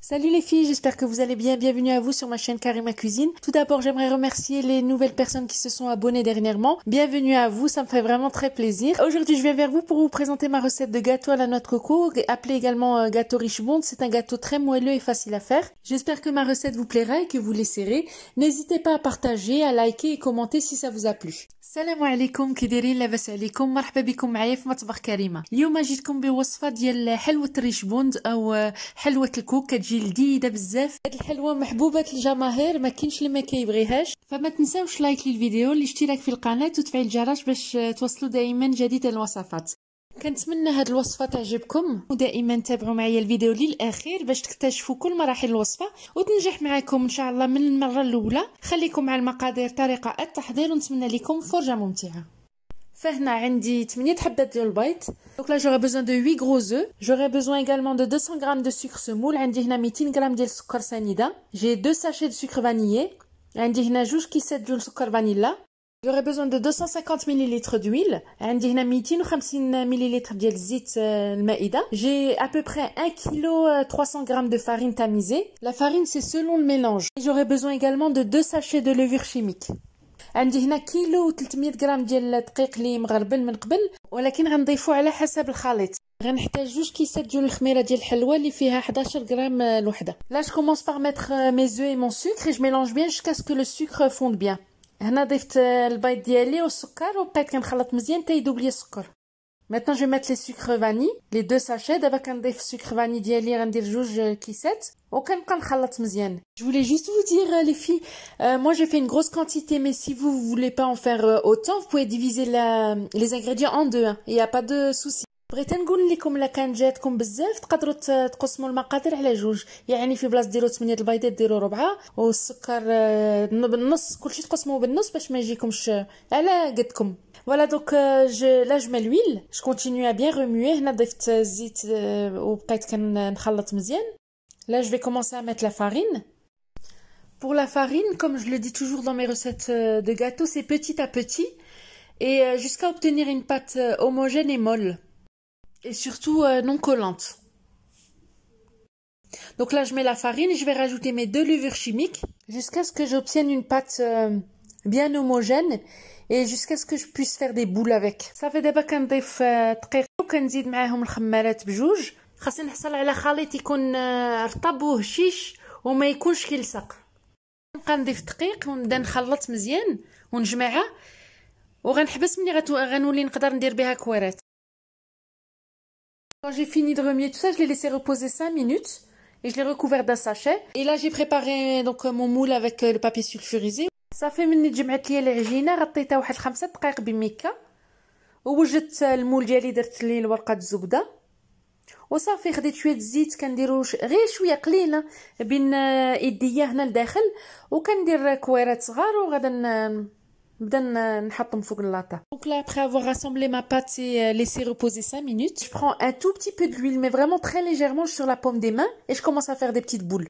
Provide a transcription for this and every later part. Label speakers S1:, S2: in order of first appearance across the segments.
S1: Salut les filles, j'espère que vous allez bien. Bienvenue à vous sur ma chaîne Karima Cuisine. Tout d'abord, j'aimerais remercier les nouvelles personnes qui se sont abonnées dernièrement. Bienvenue à vous, ça me fait vraiment très plaisir. Aujourd'hui, je viens vers vous pour vous présenter ma recette de gâteau à la noix de coco, appelé également gâteau Richemond. C'est un gâteau très moelleux et facile à faire. J'espère que ma recette vous plaira et que vous l'essaierez. N'hésitez pas à partager, à liker et commenter si ça vous a plu. السلام عليكم، كي دايرين؟ لاباس عليكم؟ مرحبا بكم معايا في مطبخ كريمه. اليوم جيتكم بوصفه ديال حلوه الريشبوند او حلوه الكوك. كتجي لذيذه بزاف. هاد الحلوه محبوبه الجماهير، ما كاينش اللي ما كيبغيهاش. فما تنساوش لايك للفيديو، الاشتراك في القناه وتفعيل الجرس باش توصلوا دائما جديد الوصفات. كنتمنى هاد الوصفه تعجبكم، ودائما تابعوا معايا الفيديو للاخير باش تكتشفوا كل مراحل الوصفه وتنجح معكم ان شاء الله من المره الاولى. خليكم مع المقادير طريقه التحضير ونتمنى لكم فرجه ممتعه. فهنا عندي 8 حبات ديال البيض. دونك لا جوغي بوزون دو 8 غروز او. جوغي بوزون ايغالمون دو 200 غرام دو سكر سمول. عندي هنا 200 غرام ديال السكر سنيده. جي 2 ساشي دو سكر فانيي. عندي هنا 2 كيسات ديال سكر فانيلا. J'aurai besoin de 250 ml d'huile. عندي هنا 250 ml ديال الزيت المائدة. J'ai à peu près 1 kg 300 g de farine tamisée. La farine c'est selon le mélange. J'aurai besoin également de 2 sachets de levure chimique. عندي هنا كيلو و300 غرام ديال الدقيق اللي مغربل من قبل، ولكن غنضيفو على حسب الخليط. غنحتاج 2 كيسات ديال الخميره ديال الحلوه اللي فيها 11 غرام الوحده. Là je commence par mettre mes œufs et mon sucre et je mélange bien jusqu'à ce que le sucre fonde bien. هنا ضفت البيض ديالي والسكر وبقيت كنخلط مزيان حتى يذوب لي السكر. Maintenant je vais mettre les sucres vanille, les 2 sachets. دابا كنضيف السكر vanille ديالي، غندير 2 كيسات وكنبقى نخلط مزيان. Je voulais juste vous dire les filles, moi j'ai fait une grosse quantité, mais si vous voulez pas en faire autant, vous pouvez diviser les ingrédients en deux, il y a pas de souci. بغيت نقول لكم لا كان جاتكم بزاف تقدروا تقسموا المقادير على 2، يعني في بلاصه ديروا 8 البيضات ديروا 4 والسكر بالنص، كلشي تقسموه بالنص باش ما يجيكمش على قدكم. Voilà donc là je mets l'huile, je continue à bien remuer. هنا ضفت الزيت وبقيت كنخلط مزيان. Là je vais commencer à mettre la farine. Pour la farine, comme je le dis toujours dans mes recettes de gâteaux, c'est petit à petit et jusqu'à obtenir une pâte homogène et molle. Et surtout non collante. Donc là je mets la farine et je vais rajouter mes 2 levures chimiques jusqu'à ce que j'obtienne une pâte bien homogène et jusqu'à ce que je puisse faire des boules avec. صافي دابا كنضيف دقيق وكنزيد معاهم الخمارات بجوج. خاصني نحصل على خليط يكون رطب وهشيش وما يكونش كيلصق. نبقى نضيف دقيق ونبدا نخلط مزيان ونجمعها وغنحبس ملي غنولي نقدر ندير بها كويرات. Quand j'ai fini de remuer tout ça, je l'ai laissé reposer 5 minutes et je l'ai recouvert d'un sachet. Et là, j'ai préparé donc mon moule avec le papier sulfurisé. صافي مني تجمعت لي العجينه غطيتها واحد 5 دقائق بميكا ووجدت المول ديالي، درت ليه ورقه الزبده وصافي. خديت شويه الزيت كنديرو غير شويه قليله بين يديا هنا لداخل وكندير كويرات صغار وغادا نبدا نحطهم فوق اللاطه. Donc là après avoir rassemblé ma pâte et laissé reposer 5 minutes, je prends un tout petit peu d'huile mais vraiment très légèrement sur la paume des mains et je commence à faire des petites boules.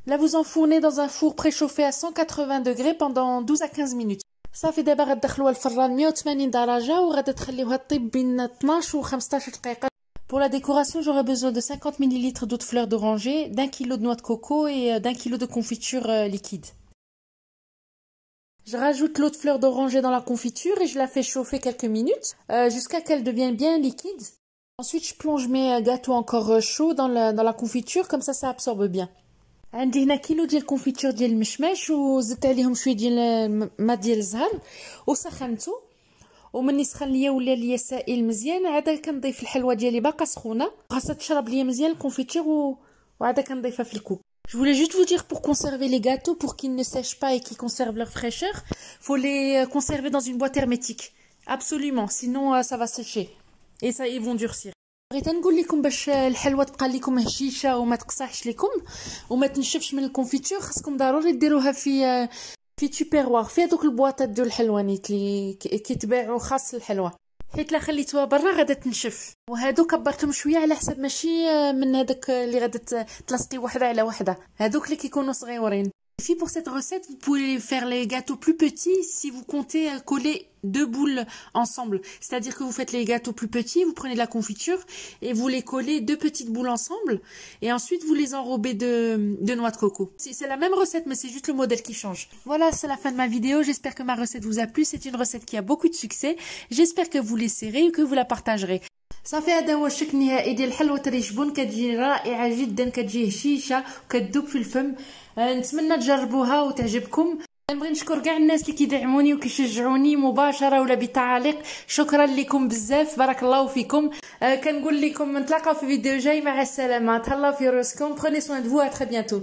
S1: Là vous enfournez dans un four préchauffé à 180 degrés pendant 12 à 15 minutes. صافي دابا غتدخلوها الفران 180 درجه وغادا تخليوها طيب بين 12 و 15 دقيقه. Pour la décoration, j'aurai besoin de 50 ml d'eau de fleur d'oranger, d'1 kg de noix de coco et d'1 kg de confiture liquide. Je rajoute l'eau de fleur d'oranger dans la confiture et je la fais chauffer quelques minutes jusqu'à qu'elle devienne bien liquide. Ensuite, je plonge mes gâteaux encore chauds dans la confiture, comme ça absorbe bien. عندي هنا كيلو ديال الكونفيتور ديال المشماش وزدت عليهم شويه ديال الماء ديال الزهر وسخنته، ومني سخن ليا ولا ليا سائل مزيان عاد كنضيف الحلوه ديالي باقا سخونه خاصها تشرب ليا مزيان الكونفيتور وعاد كنضيفها في الكوب. Je voulais juste vous dire, pour conserver les gâteaux, pour qu'ils ne sèchent pas et qu'ils conservent leur fraîcheur, faut les conserver dans une boîte hermétique. Absolument, sinon ça va sécher et ça ils vont durcir. بغيت نقول لكم باش الحلوه تبقى لكم هشيشه وما تقصحش لكم وما تنشفش من الكونفيتور، خاصكم ضروري ديروها في تيبيروار، في هذوك البواطات ديال الحلوانيت اللي كيتباعوا خاص الحلوه، حيت لا خليتوها برا غادا تنشف. وهادو كبرتهم شويه على حسب ماشي من هذاك اللي غادا تلصقي وحده على وحده، هادوك اللي كيكونوا صغيورين. Puis pour cette recette, vous pouvez faire les gâteaux plus petits si vous comptez coller 2 boules ensemble. C'est-à-dire que vous faites les gâteaux plus petits, vous prenez de la confiture et vous les collez 2 petites boules ensemble et ensuite vous les enrobez de noix de coco. C'est la même recette mais c'est juste le modèle qui change. Voilà, c'est la fin de ma vidéo. J'espère que ma recette vous a plu. C'est une recette qui a beaucoup de succès. J'espère que vous l'essaierez et que vous la partagerez. صافي هذا هو الشكل النهائي ديال حلوة الريشبون. كتجي رائعة جدا، كتجي هشيشة وكتذوب في الفم. نتمنى تجربوها وتعجبكم. نبغي نشكر كاع الناس اللي كيدعموني وكيشجعوني مباشرة ولا بتعاليق. شكرا لكم بزاف، بارك الله فيكم. كنقول لكم نتلاقاو في فيديو جاي. مع السلامة، تهلاو في روسكم، prenez soin de vous, à très bientôt.